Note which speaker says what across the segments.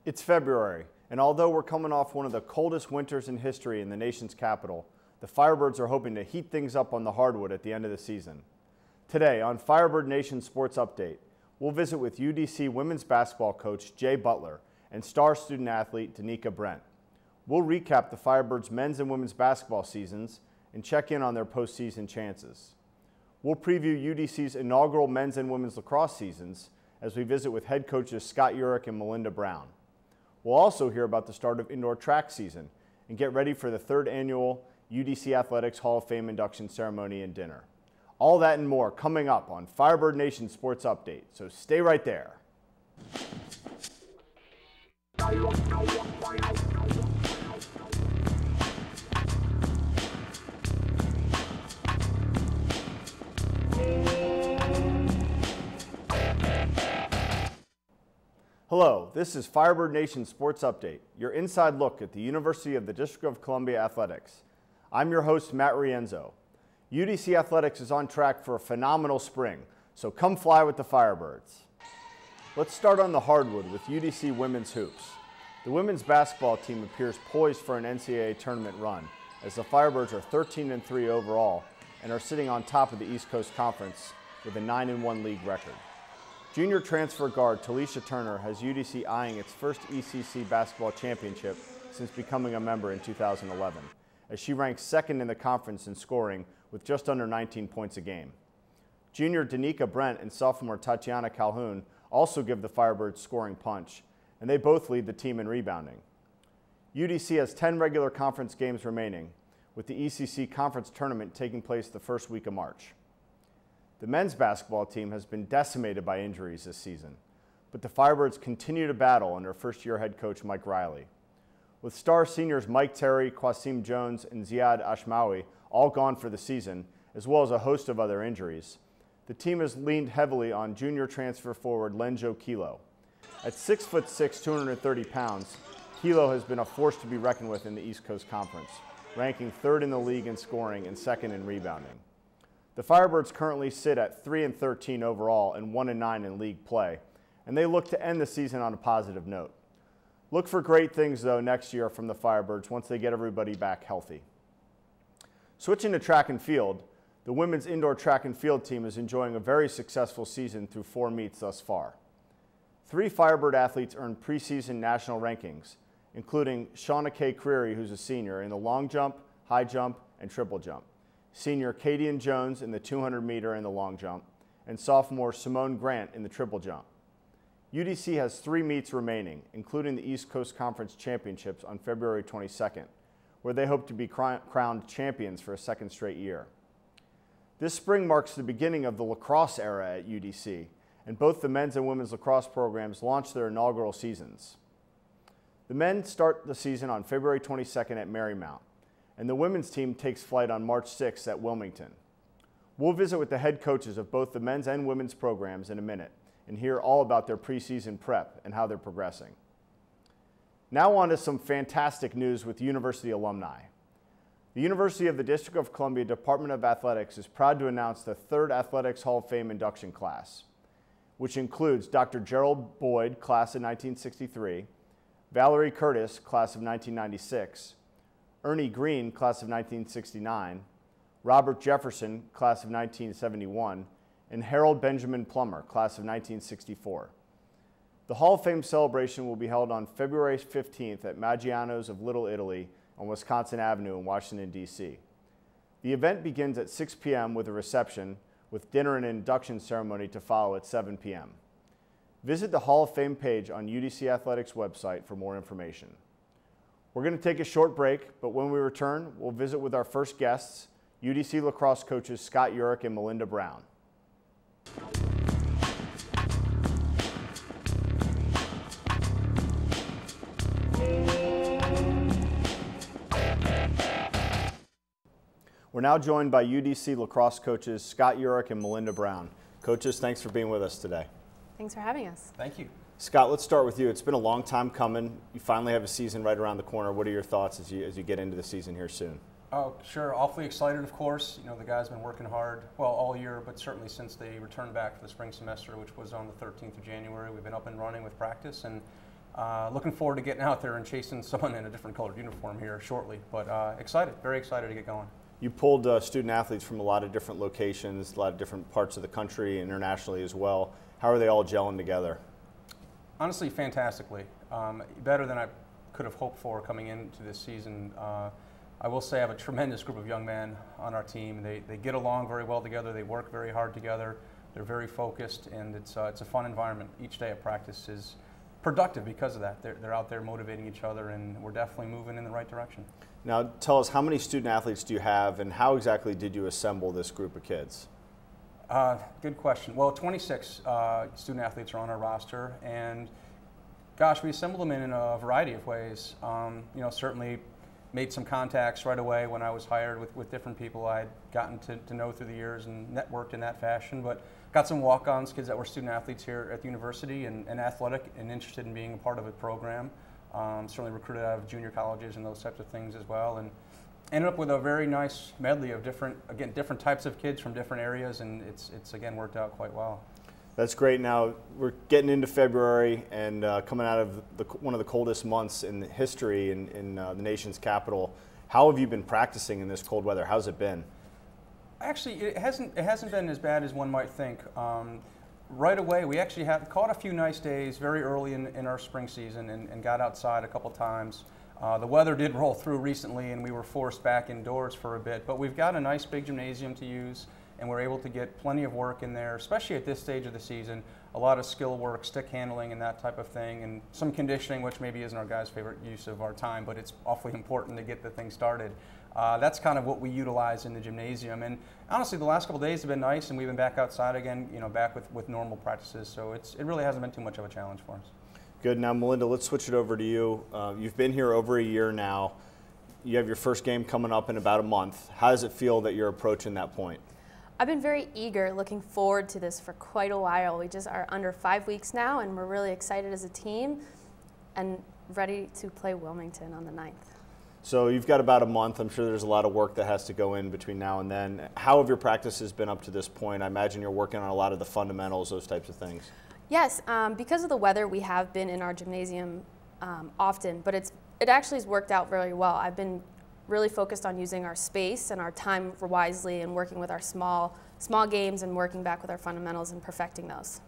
Speaker 1: It's February, and although we're coming off one of the coldest winters in history in the nation's capital, the Firebirds are hoping to heat things up on the hardwood at the end of the season. Today on Firebird Nation Sports Update, we'll visit with UDC women's basketball coach Jay Butler and star student athlete Denikka Brent. We'll recap the Firebirds' men's and women's basketball seasons and check in on their postseason chances. We'll preview UDC's inaugural men's and women's lacrosse seasons as we visit with head coaches Scott Urick and Melynda Brown. We'll also hear about the start of indoor track season and get ready for the third annual UDC Athletics Hall of Fame induction ceremony and dinner. All that and more coming up on Firebird Nation Sports Update, so stay right there. Hello, this is Firebird Nation Sports Update, your inside look at the University of the District of Columbia Athletics. I'm your host, Matt Rienzo. UDC Athletics is on track for a phenomenal spring, so come fly with the Firebirds. Let's start on the hardwood with UDC women's hoops. The women's basketball team appears poised for an NCAA tournament run, as the Firebirds are 13-3 overall and are sitting on top of the East Coast Conference with a 9-1 league record. Junior transfer guard Talisha Turner has UDC eyeing its first ECC basketball championship since becoming a member in 2011, as she ranks second in the conference in scoring with just under 19 points a game. Junior Denikka Brent and sophomore Tatiana Calhoun also give the Firebirds scoring punch, and they both lead the team in rebounding. UDC has 10 regular conference games remaining, with the ECC conference tournament taking place the first week of March. The men's basketball team has been decimated by injuries this season, but the Firebirds continue to battle under first-year head coach Mike Riley. With star seniors Mike Terry, Qasim Jones, and Ziad Ashmawi all gone for the season, as well as a host of other injuries, the team has leaned heavily on junior transfer forward Lenjo Kilo. At 6'6", 230 pounds, Kilo has been a force to be reckoned with in the East Coast Conference, ranking third in the league in scoring and second in rebounding. The Firebirds currently sit at 3-13 overall and 1-9 in league play, and they look to end the season on a positive note. Look for great things, though, next year from the Firebirds once they get everybody back healthy. Switching to track and field, the women's indoor track and field team is enjoying a very successful season through 4 meets thus far. 3 Firebird athletes earned preseason national rankings, including Shauna K. Creary, who's a senior, in the long jump, high jump, and triple jump, senior Kadian Jones in the 200-meter and the long jump, and sophomore Simone Grant in the triple jump. UDC has 3 meets remaining, including the East Coast Conference Championships on February 22nd, where they hope to be crowned champions for a second straight year. This spring marks the beginning of the lacrosse era at UDC, and both the men's and women's lacrosse programs launch their inaugural seasons. The men start the season on February 22nd at Marymount, and the women's team takes flight on March 6th at Wilmington. We'll visit with the head coaches of both the men's and women's programs in a minute and hear all about their preseason prep and how they're progressing. Now on to some fantastic news with university alumni. The University of the District of Columbia Department of Athletics is proud to announce the 3rd Athletics Hall of Fame induction class, which includes Dr. Gerald Boyd, class of 1963, Valerie Curtis, class of 1996, Ernie Green, class of 1969, Robert Jefferson, class of 1971, and Harold Benjamin Plummer, class of 1964. The Hall of Fame celebration will be held on February 15th at Maggiano's of Little Italy on Wisconsin Avenue in Washington, D.C. The event begins at 6 p.m. with a reception, with dinner and induction ceremony to follow at 7 p.m. Visit the Hall of Fame page on UDC Athletics website for more information. We're going to take a short break, but when we return, we'll visit with our first guests, UDC lacrosse coaches Scott Urick and Melynda Brown. We're now joined by UDC lacrosse coaches Scott Urick and Melynda Brown. Coaches, thanks for being with us today.
Speaker 2: Thanks for having us.
Speaker 3: Thank you.
Speaker 1: Scott, let's start with you. It's been a long time coming. You finally have a season right around the corner. What are your thoughts as you get into the season here soon?
Speaker 3: Oh, sure. Awfully excited, of course. You know, the guys have been working hard, well, all year, but certainly since they returned back for the spring semester, which was on the 13th of January. We've been up and running with practice, and looking forward to getting out there and chasing someone in a different colored uniform here shortly. But excited, very excited to get going.
Speaker 1: You pulled student athletes from a lot of different locations, a lot of different parts of the country, internationally as well. How are they all gelling together?
Speaker 3: Honestly, fantastically. Better than I could have hoped for coming into this season. I will say I have a tremendous group of young men on our team. They get along very well together. They work very hard together. They're very focused, and it's a fun environment. Each day of practice is productive because of that. They're out there motivating each other, and we're definitely moving in the right direction.
Speaker 1: Now, tell us, how many student athletes do you have, and how exactly did you assemble this group of kids?
Speaker 3: Good question. Well, 26 student athletes are on our roster, and gosh, we assembled them in a variety of ways. You know, certainly made some contacts right away when I was hired with different people I'd gotten to know through the years and networked in that fashion, but got some walk-ons, kids that were student athletes here at the university and athletic and interested in being a part of a program. Certainly recruited out of junior colleges and those types of things as well, and ended up with a very nice medley of different types of kids from different areas, and it's again worked out quite well.
Speaker 1: That's great. Now we're getting into February and coming out of one of the coldest months in history in the nation's capital. How have you been practicing in this cold weather? How's it been?
Speaker 3: Actually, it hasn't been as bad as one might think. Right away, we actually caught a few nice days very early in our spring season and got outside a couple times. The weather did roll through recently, and we were forced back indoors for a bit, but we've got a nice big gymnasium to use, and we're able to get plenty of work in there, especially at this stage of the season. A lot of skill work, stick handling and that type of thing, and some conditioning, which maybe isn't our guys' favorite use of our time, but it's awfully important to get the thing started. That's kind of what we utilize in the gymnasium, and honestly the last couple days have been nice, and we've been back outside again, you know, back with normal practices, so it really hasn't been too much of a challenge for us.
Speaker 1: Good. Now, Melynda, let's switch it over to you. You've been here over a year now. You have your first game coming up in about a month. How does it feel that you're approaching that point?
Speaker 2: I've been very eager, looking forward to this for quite a while. We just are under 5 weeks now, and we're really excited as a team and ready to play Wilmington on the 9th.
Speaker 1: So you've got about a month. I'm sure there's a lot of work that has to go in between now and then. How have your practices been up to this point? I imagine you're working on a lot of the fundamentals, those types of things.
Speaker 2: Yes, because of the weather, we have been in our gymnasium often, but it actually has worked out very well. I've been really focused on using our space and our time wisely and working with our small games and working back with our fundamentals and perfecting those.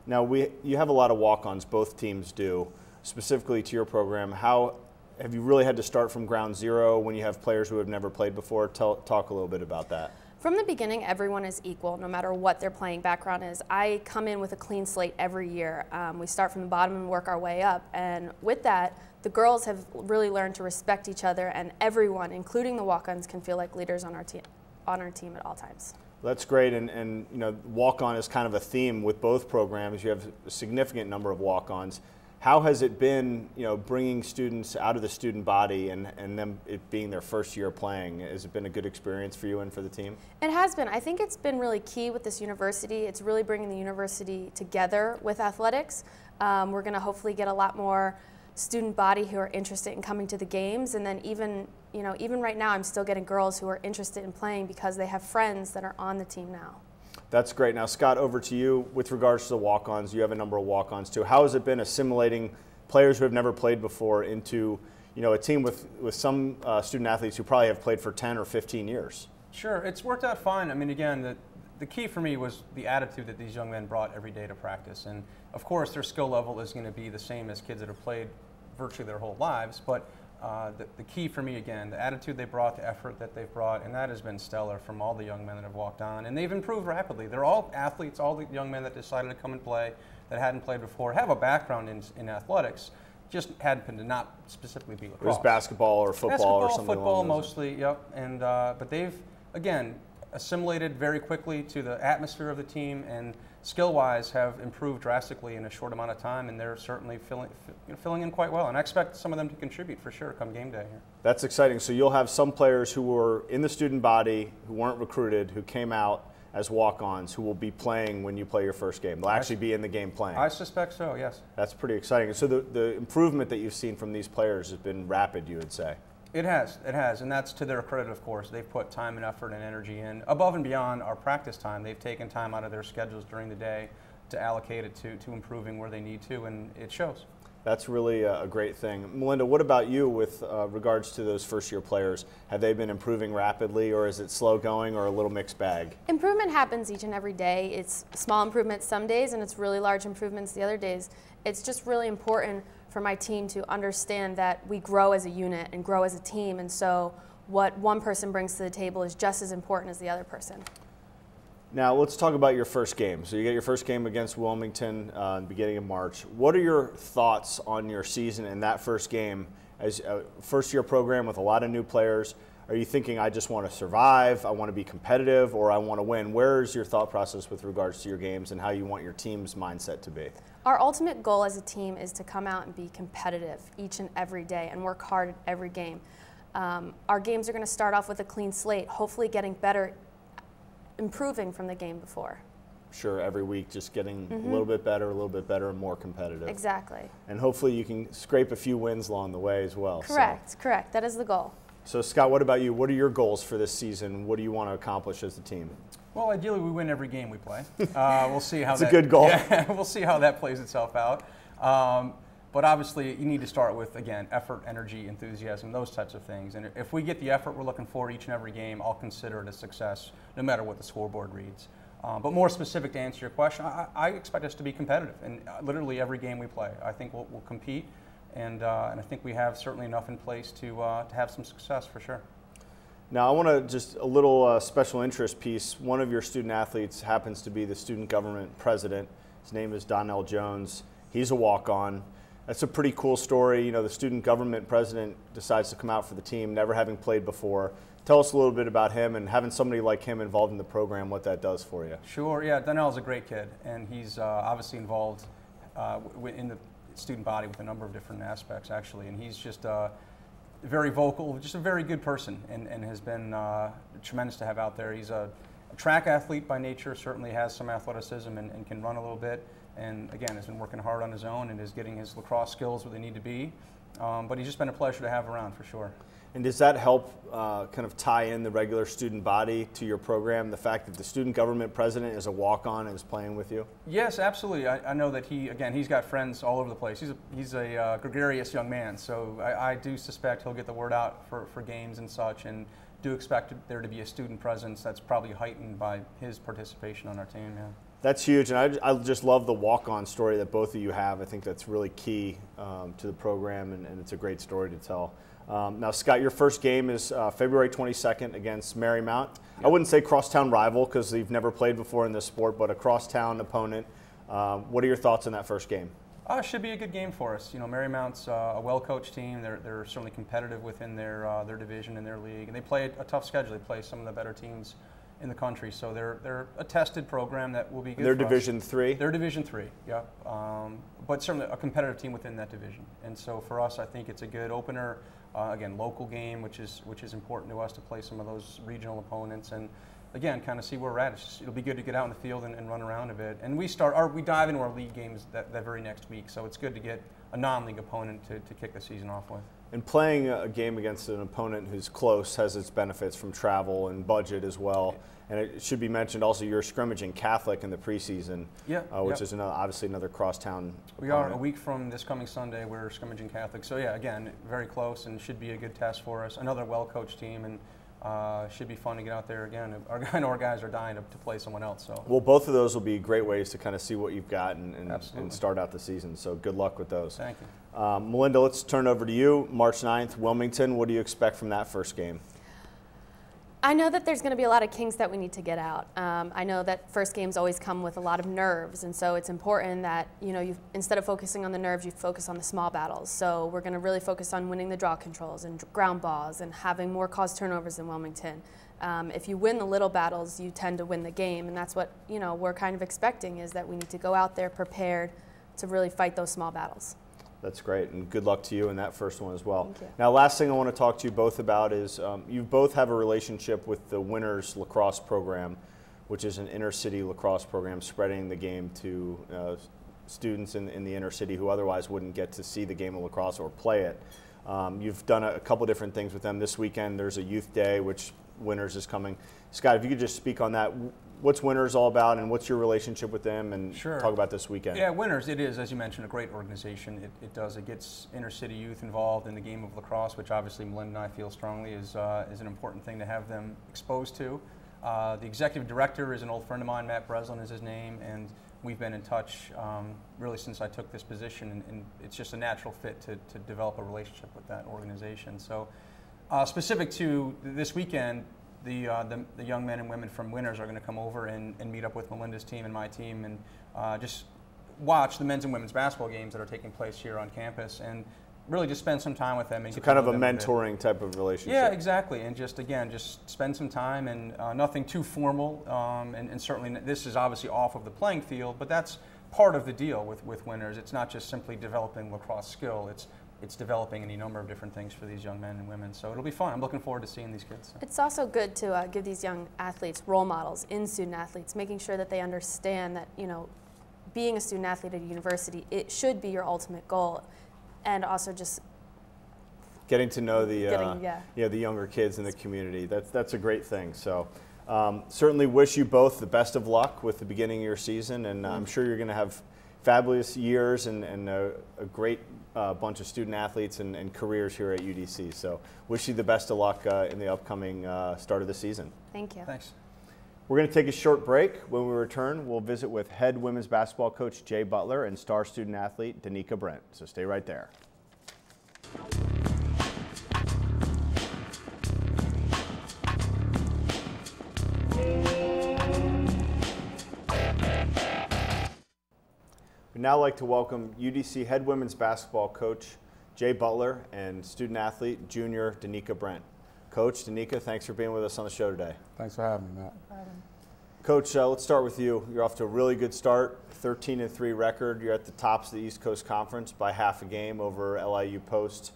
Speaker 1: Now, you have a lot of walk-ons, both teams do. Specifically to your program, how have you really had to start from ground zero when you have players who have never played before? Talk a little bit about that.
Speaker 2: From the beginning, everyone is equal, no matter what their playing background is. I come in with a clean slate every year. We start from the bottom and work our way up, and with that, the girls have really learned to respect each other, and everyone, including the walk-ons, can feel like leaders on our team at all times.
Speaker 1: Well, that's great, and you know, walk-on is kind of a theme with both programs. You have a significant number of walk-ons. How has it been, you know, bringing students out of the student body and them it being their first year playing? Has it been a good experience for you and for the team?
Speaker 2: It has been. I think it's been really key with this university. It's really bringing the university together with athletics. We're going to hopefully get a lot more student body who are interested in coming to the games, and then even right now I'm still getting girls who are interested in playing because they have friends that are on the team now.
Speaker 1: That's great. Now, Scott, over to you. With regards to the walk-ons, you have a number of walk-ons too. How has it been assimilating players who have never played before into, you know, a team with some student athletes who probably have played for 10 or 15 years?
Speaker 3: Sure, it's worked out fine. I mean, again, the key for me was the attitude that these young men brought every day to practice, and of course their skill level is going to be the same as kids that have played virtually their whole lives, but the key for me, again, the attitude they brought, the effort that they've brought, and that has been stellar from all the young men that have walked on, and they've improved rapidly. They're all athletes. All the young men that decided to come and play that hadn't played before have a background in athletics, just happened to not specifically be lacrosse.
Speaker 1: It was basketball or football or something
Speaker 3: football
Speaker 1: along those
Speaker 3: mostly, yep, and but they've, again, assimilated very quickly to the atmosphere of the team, and skill-wise have improved drastically in a short amount of time, and they're certainly filling in quite well. And I expect some of them to contribute for sure come game day here.
Speaker 1: That's exciting. So you'll have some players who were in the student body, who weren't recruited, who came out as walk-ons, who will be playing when you play your first game. They'll actually be in the game playing.
Speaker 3: I suspect so, yes.
Speaker 1: That's pretty exciting. So the improvement that you've seen from these players has been rapid, you would say.
Speaker 3: It has, and that's to their credit, of course. They've put time and effort and energy in above and beyond our practice time. They've taken time out of their schedules during the day to allocate it to improving where they need to, and it shows.
Speaker 1: That's really a great thing. Melynda, what about you with regards to those first-year players? Have they been improving rapidly, or is it slow going, or a little mixed bag?
Speaker 2: Improvement happens each and every day. It's small improvements some days, and it's really large improvements the other days. It's just really important for my team to understand that we grow as a unit and grow as a team, and so what one person brings to the table is just as important as the other person.
Speaker 1: Now let's talk about your first game. So you get your first game against Wilmington in the beginning of March. What are your thoughts on your season in that first game? As a first-year program with a lot of new players, are you thinking, I just want to survive, I want to be competitive, or I want to win? Where's your thought process with regards to your games and how you want your team's mindset to be?
Speaker 2: Our ultimate goal as a team is to come out and be competitive each and every day and work hard at every game. Our games are going to start off with a clean slate, hopefully getting better, improving from the game before.
Speaker 1: Sure, every week just getting a little bit better, and more competitive.
Speaker 2: Exactly.
Speaker 1: And hopefully you can scrape a few wins along the way as well.
Speaker 2: Correct, correct. That is the goal.
Speaker 1: So Scott, what about you? What are your goals for this season? What do you want to accomplish as a team?
Speaker 3: Well, ideally we win every game we play. We'll see how
Speaker 1: That's a good goal.
Speaker 3: Yeah, we'll see how that plays itself out. But obviously, you need to start with, again, effort, energy, enthusiasm, those types of things. And if we get the effort we're looking for each and every game, I'll consider it a success, no matter what the scoreboard reads. But more specific to answer your question, I expect us to be competitive in literally every game we play. I think we'll compete, and I think we have certainly enough in place to have some success for sure.
Speaker 1: Now, I want to just a little special interest piece. One of your student athletes happens to be the student government president. His name is Donnell Jones. He's a walk-on. That's a pretty cool story. You know, the student government president decides to come out for the team, never having played before. Tell us a little bit about him and having somebody like him involved in the program, what that does for you.
Speaker 3: Sure, yeah, Donnell's a great kid, and he's obviously involved in the student body with a number of different aspects, actually, and he's just very vocal, just a very good person, and has been tremendous to have out there. He's a track athlete by nature, certainly has some athleticism and can run a little bit. And again, has been working hard on his own and is getting his lacrosse skills where they need to be. But he's just been a pleasure to have around for sure.
Speaker 1: And does that help kind of tie in the regular student body to your program, the fact that the student government president is a walk-on and is playing with you?
Speaker 3: Yes, absolutely. I know that he's got friends all over the place. He's a gregarious young man, so I do suspect he'll get the word out for games and such, and do expect there to be a student presence that's probably heightened by his participation on our team. Yeah.
Speaker 1: That's huge, and I just love the walk-on story that both of you have. I think that's really key to the program, and it's a great story to tell. Now, Scott, your first game is February 22nd against Marymount. Yep. I wouldn't say crosstown rival because they've never played before in this sport, but a crosstown opponent. What are your thoughts on that first game?
Speaker 3: It should be a good game for us. You know, Marymount's a well-coached team. They're certainly competitive within their division and their league, and they play a tough schedule. They play some of the better teams in the country, so they're a tested program that will be good.
Speaker 1: They're
Speaker 3: for
Speaker 1: Division
Speaker 3: us.
Speaker 1: III?
Speaker 3: They're Division III, yeah. But certainly a competitive team within that division. And so for us, I think it's a good opener. Again, local game, which is important to us to play some of those regional opponents, and again, kind of see where we're at. It'll be good to get out in the field and run around a bit. And we dive into our league games that very next week, so it's good to get a non-league opponent to kick the season off with. And
Speaker 1: playing a game against an opponent who's close has its benefits from travel and budget as well. And it should be mentioned also you're scrimmaging Catholic in the preseason, which is obviously another crosstown
Speaker 3: We
Speaker 1: opponent.
Speaker 3: are. A week from this coming Sunday, we're scrimmaging Catholic. So yeah, again, very close and should be a good test for us. Another well-coached team, and should be fun to get out there again. I know our guys are dying to play someone else. So.
Speaker 1: Well, both of those will be great ways to kind of see what you've got and start out the season. So good luck with those.
Speaker 3: Thank you.
Speaker 1: Melynda, let's turn over to you. March 9th, Wilmington. What do you expect from that first game?
Speaker 2: I know that there's going to be a lot of kinks that we need to get out. I know that first games always come with a lot of nerves, and so it's important that instead of focusing on the nerves, you focus on the small battles. So we're going to really focus on winning the draw controls and ground balls and having more caused turnovers than Wilmington. If you win the little battles, you tend to win the game, and that's what we're kind of expecting, is that we need to go out there prepared to really fight those small battles.
Speaker 1: That's great, and good luck to you in that first one as well.
Speaker 2: Thank you.
Speaker 1: Now, last thing I want to talk to you both about is you both have a relationship with the Winners Lacrosse program, which is an inner-city lacrosse program spreading the game to students in the inner city who otherwise wouldn't get to see the game of lacrosse or play it. You've done a couple different things with them. This weekend there's a youth day, which Winners is coming. Scott, if you could just speak on that. what's Winners all about, and what's your relationship with them, and
Speaker 3: Sure.
Speaker 1: talk about this weekend.
Speaker 3: Yeah, Winners, it is, as you mentioned, a great organization. It gets inner city youth involved in the game of lacrosse, which obviously Melynda and I feel strongly is an important thing to have them exposed to. The executive director is an old friend of mine, Matt Breslin is his name, and we've been in touch really since I took this position, and it's just a natural fit to develop a relationship with that organization. So specific to this weekend, the young men and women from Winners are going to come over and meet up with Melynda's team and my team, and just watch the men's and women's basketball games that are taking place here on campus, and really just spend some time with them. And
Speaker 1: so kind of a mentoring type of relationship.
Speaker 3: Yeah, exactly. And just, again, just spend some time, and nothing too formal. And certainly this is obviously off of the playing field, but that's part of the deal with Winners. It's not just simply developing lacrosse skill. It's developing any number of different things for these young men and women. So it'll be fun. I'm looking forward to seeing these kids.
Speaker 2: It's also good to give these young athletes role models in student athletes, making sure that they understand that, you know, being a student athlete at a university, it should be your ultimate goal. And also just
Speaker 1: getting to know the the younger kids in the community. That's a great thing. So certainly wish you both the best of luck with the beginning of your season, and I'm sure you're going to have fabulous years and a great bunch of student athletes and careers here at UDC. So wish you the best of luck in the upcoming start of the season.
Speaker 2: Thank you.
Speaker 3: Thanks.
Speaker 1: We're going to take a short break. When we return, we'll visit with head women's basketball coach Jay Butler and star student athlete Denikka Brent. So stay right there. We'd now like to welcome UDC head women's basketball coach Jay Butler and student athlete junior Denikka Brent. Coach, Denikka, thanks for being with us on the show today.
Speaker 4: Thanks for having me, Matt.
Speaker 1: Coach, let's start with you. You're off to a really good start, 13-3 record. You're at the tops of the East Coast Conference by half a game over LIU Post.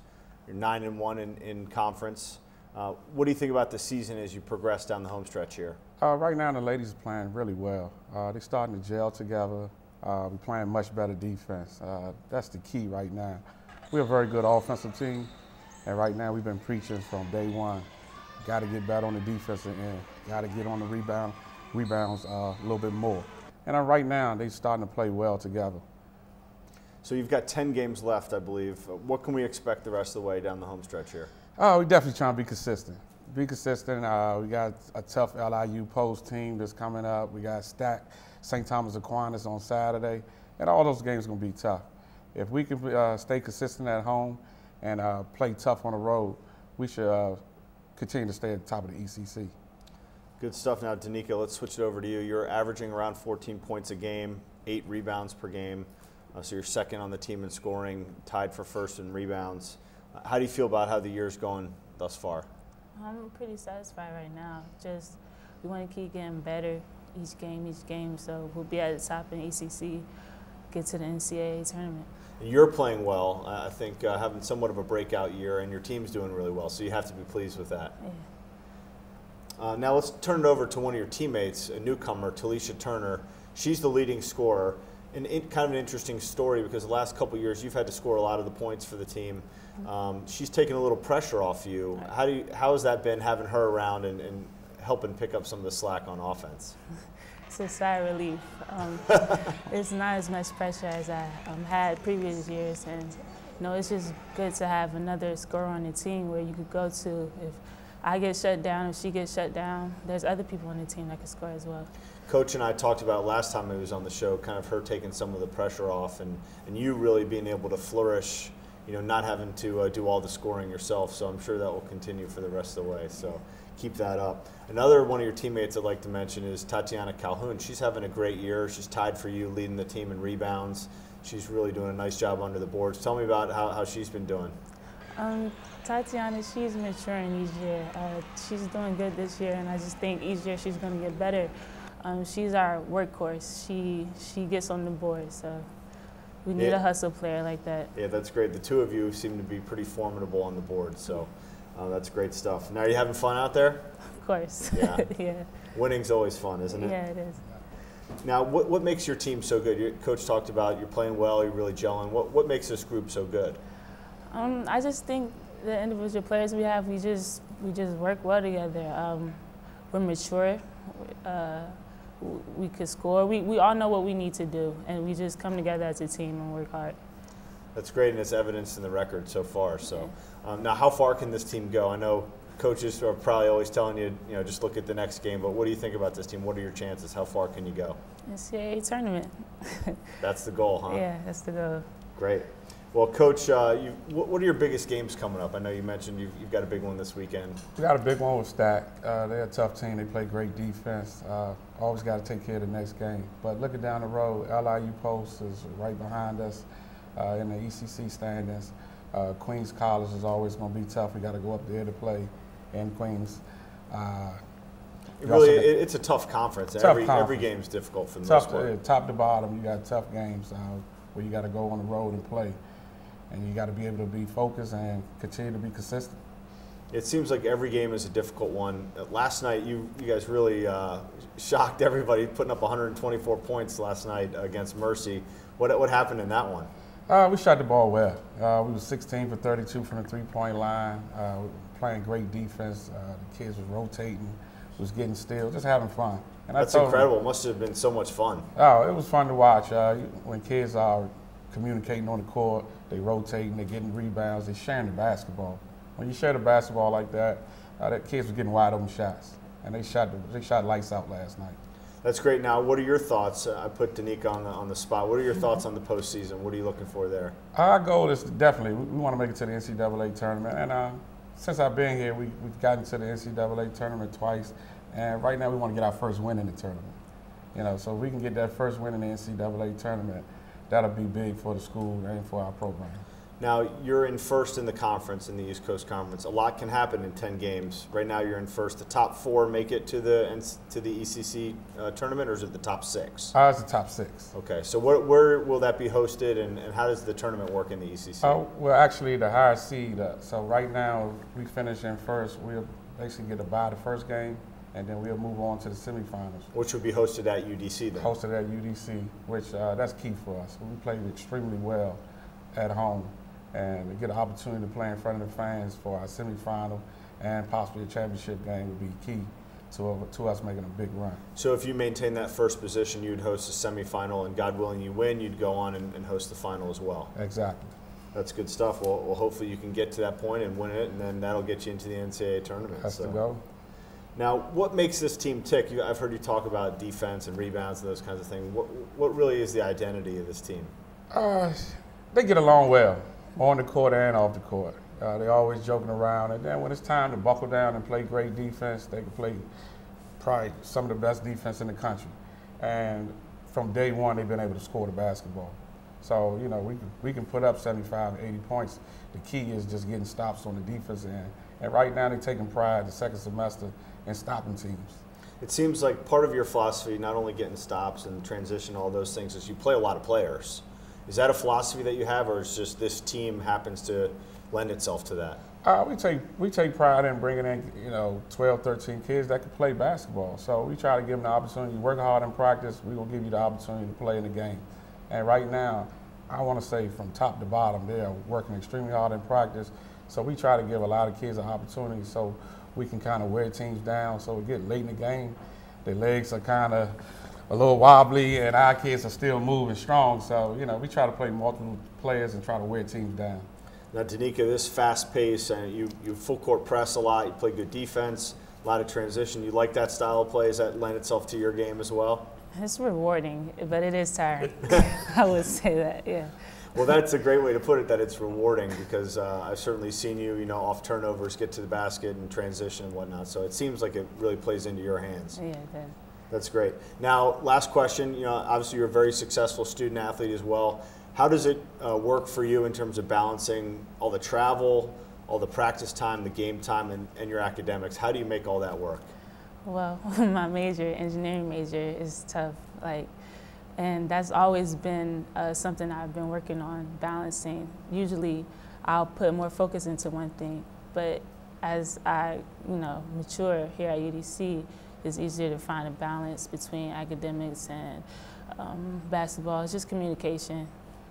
Speaker 1: You're 9-1 in conference. What do you think about the season as you progress down the home stretch here?
Speaker 4: Right now, the ladies are playing really well. They're starting to gel together. We're playing much better defense. That's the key right now. We're a very good offensive team, and right now we've been preaching from day one. Got to get better on the defensive end. Got to get on the rebounds a little bit more. And right now, they're starting to play well together.
Speaker 1: So you've got 10 games left, I believe. What can we expect the rest of the way down the home stretch here?
Speaker 4: We're definitely trying to be consistent. We got a tough LIU Post team that's coming up. We got stacked St. Thomas Aquinas on Saturday. And all those games are going to be tough. If we can stay consistent at home and play tough on the road, we should continue to stay at the top of the ECC.
Speaker 1: Good stuff. Now, Denikka, let's switch it over to you. You're averaging around 14 points a game, 8 rebounds per game. So you're second on the team in scoring, tied for first in rebounds. How do you feel about how the year's going thus far?
Speaker 5: I'm pretty satisfied right now. Just we want to keep getting better each game. So we'll be at the top in ECC, get to the NCAA tournament.
Speaker 1: You're playing well. I think having somewhat of a breakout year, and your team's doing really well. So you have to be pleased with that.
Speaker 5: Yeah.
Speaker 1: Now let's turn it over to one of your teammates, a newcomer, Talisha Turner. She's the leading scorer. And kind of an interesting story because the last couple of years you've had to score a lot of the points for the team. She's taken a little pressure off you. How has that been having her around and helping pick up some of the slack on offense?
Speaker 5: It's a sigh of relief. It's not as much pressure as I had previous years, and it's just good to have another scorer on the team where you could go to if I get shut down, if she gets shut down. There's other people on the team that can score as well.
Speaker 1: Coach and I talked about last time he was on the show, kind of her taking some of the pressure off, and you really being able to flourish, not having to do all the scoring yourself. So I'm sure that will continue for the rest of the way. So keep that up. Another one of your teammates I'd like to mention is Tatiana Calhoun. She's having a great year. She's tied for you, leading the team in rebounds. She's really doing a nice job under the boards. Tell me about how she's been doing.
Speaker 5: Tatiana, she's maturing each year. She's doing good this year, and I just think each year she's going to get better. She's our workhorse. She gets on the board, so we need a hustle player like that. Yeah,
Speaker 1: that's great. The two of you seem to be pretty formidable on the board, so that's great stuff. Now, are you having fun out there?
Speaker 5: Of course.
Speaker 1: Yeah.
Speaker 5: Yeah.
Speaker 1: Winning's always fun, isn't it?
Speaker 5: Yeah, it is.
Speaker 1: Now, what makes your team so good? Your coach talked about you're playing well, you're really gelling. What makes this group so good?
Speaker 5: I just think the individual players we have, we just work well together. We're mature. we could score. We all know what we need to do, and we just come together as a team and work hard.
Speaker 1: That's great, and it's evidenced in the record so far. So now how far can this team go? I know coaches are probably always telling you, just look at the next game, but what do you think about this team? What are your chances? How far can you go?
Speaker 5: NCAA tournament.
Speaker 1: That's the goal, huh?
Speaker 5: Yeah, that's the goal.
Speaker 1: Great. Well, Coach, what are your biggest games coming up? I know you mentioned you've got a big one this weekend.
Speaker 4: We got a big one with Stack. They're a tough team. They play great defense. Always got to take care of the next game. But looking down the road, LIU Post is right behind us in the ECC standings. Queens College is always going to be tough. We got to go up there to play in Queens.
Speaker 1: It's a tough conference.
Speaker 4: Tough
Speaker 1: every game is difficult for the most part.
Speaker 4: Top to bottom, you got tough games where you got to go on the road and play. And you got to be able to be focused and continue to be consistent.
Speaker 1: It seems like every game is a difficult one. Last night, you guys really shocked everybody, putting up 124 points last night against Mercy. What happened in that one?
Speaker 4: We shot the ball well. We was 16 for 32 from the three-point line. Playing great defense. The kids was rotating, was getting steals, just having fun. And
Speaker 1: that's incredible. It must have been so much fun.
Speaker 4: Oh, it was fun to watch. When kids are communicating on the court, they rotating, they're getting rebounds, they're sharing the basketball. When you share the basketball like that, kids were getting wide open shots, and they shot lights out last night. That's
Speaker 1: great. Now, what are your thoughts? I put Denikka on the spot. What are your thoughts on the postseason? What are you looking for there? Our goal is definitely we want to make it to the NCAA tournament, and since I've been here, we've gotten to the NCAA tournament twice, and right now we want to get our first win in the tournament. So if we can get that first win in the NCAA tournament, that'll be big for the school and for our program. Now, you're in first in the conference, in the East Coast Conference. A lot can happen in 10 games. Right now, you're in first. The top 4 make it to the ECC tournament, or is it the top 6? It's the top 6. Okay, so where will that be hosted, and how does the tournament work in the ECC? Well, actually, the higher seed. So right now, we finish in first. We'll basically get to bye the first game, and then we'll move on to the semifinals. Which will be hosted at UDC then? Hosted at UDC, which that's key for us. We played extremely well at home, and to get an opportunity to play in front of the fans for our semifinal and possibly a championship game would be key to us making a big run. So if you maintain that first position, you'd host a semifinal, and God willing you win, you'd go on and host the final as well. Exactly. That's good stuff. Well, hopefully you can get to that point and win it, and then that'll get you into the NCAA tournament. That's the goal. Now, what makes this team tick? I've heard you talk about defense and rebounds and those kinds of things. What really is the identity of this team? They get along well, on the court and off the court. They're always joking around, and then when it's time to buckle down and play great defense, they can play probably some of the best defense in the country. And from day one, they've been able to score the basketball. So, we can put up 75, 80 points. The key is just getting stops on the defense end. And right now, they're taking pride the second semester in stopping teams. It seems like part of your philosophy, not only getting stops and transition, all those things, is you play a lot of players. Is that a philosophy that you have, or is just this team happens to lend itself to that? We take pride in bringing in 12, 13 kids that can play basketball. So we try to give them the opportunity. You work hard in practice, we will give you the opportunity to play in the game. And right now, I want to say from top to bottom, they are working extremely hard in practice. So we try to give a lot of kids an opportunity so we can kind of wear teams down. So we get late in the game, their legs are kind of a little wobbly, and our kids are still moving strong. So, we try to play multiple players and try to wear teams down. Now, Denikka, this fast pace, and you full court press a lot, you play good defense, a lot of transition. You like that style of play? Does that lend itself to your game as well? It's rewarding, but it is tiring. I would say that, yeah. Well, that's a great way to put it, that it's rewarding, because I've certainly seen you, off turnovers, get to the basket and transition and whatnot. So it seems like it really plays into your hands. Yeah, it does. That's great. Now, last question. Obviously you're a very successful student athlete as well. How does it work for you in terms of balancing all the travel, all the practice time, the game time, and your academics? How do you make all that work? Well, my major, engineering major, is tough. And that's always been something I've been working on, balancing. Usually I'll put more focus into one thing, but as I mature here at UDC, it's easier to find a balance between academics and basketball. It's just communication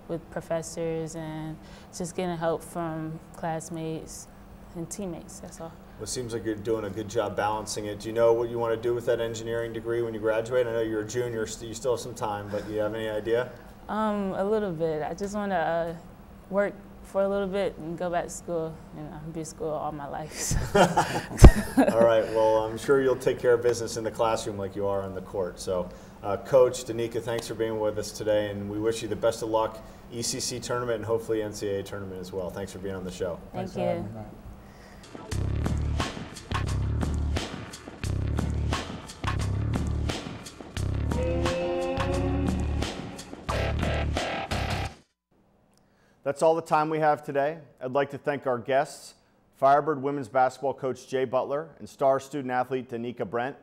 Speaker 1: with professors and just getting help from classmates.
Speaker 5: and teammates. That's all.
Speaker 1: Well, it seems like you're doing a good job balancing it. Do you know what you want to do with that engineering degree when you graduate? I know you're a junior, so you still have some time, but do you have any idea?
Speaker 5: A little bit. I just want to work for a little bit and go back to school. You know, be at school all my life. So.
Speaker 1: All right. Well, I'm sure you'll take care of business in the classroom like you are on the court. So, Coach Denikka, thanks for being with us today, and we wish you the best of luck, ECC tournament, and hopefully NCAA tournament as well. Thanks for being on the show.
Speaker 5: Thank you.
Speaker 1: That's all the time we have today. I'd like to thank our guests, Firebird women's basketball coach Jay Butler and star student athlete Denikka Brent,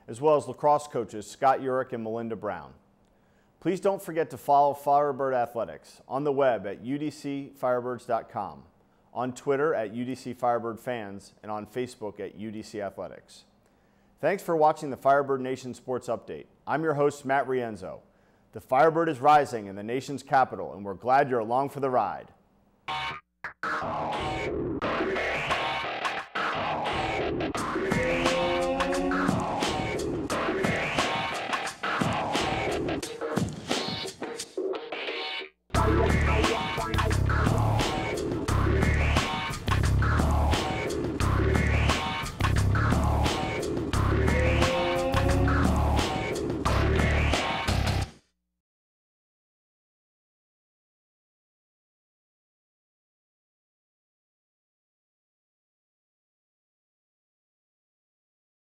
Speaker 1: as well as lacrosse coaches Scott Urick and Melynda Brown. Please don't forget to follow Firebird Athletics on the web at udcfirebirds.com, on Twitter at UDCFirebirdFans, and on Facebook at UDC Athletics. Thanks for watching the Firebird Nation Sports Update. I'm your host, Matt Rienzo. The Firebird is rising in the nation's capital, and we're glad you're along for the ride.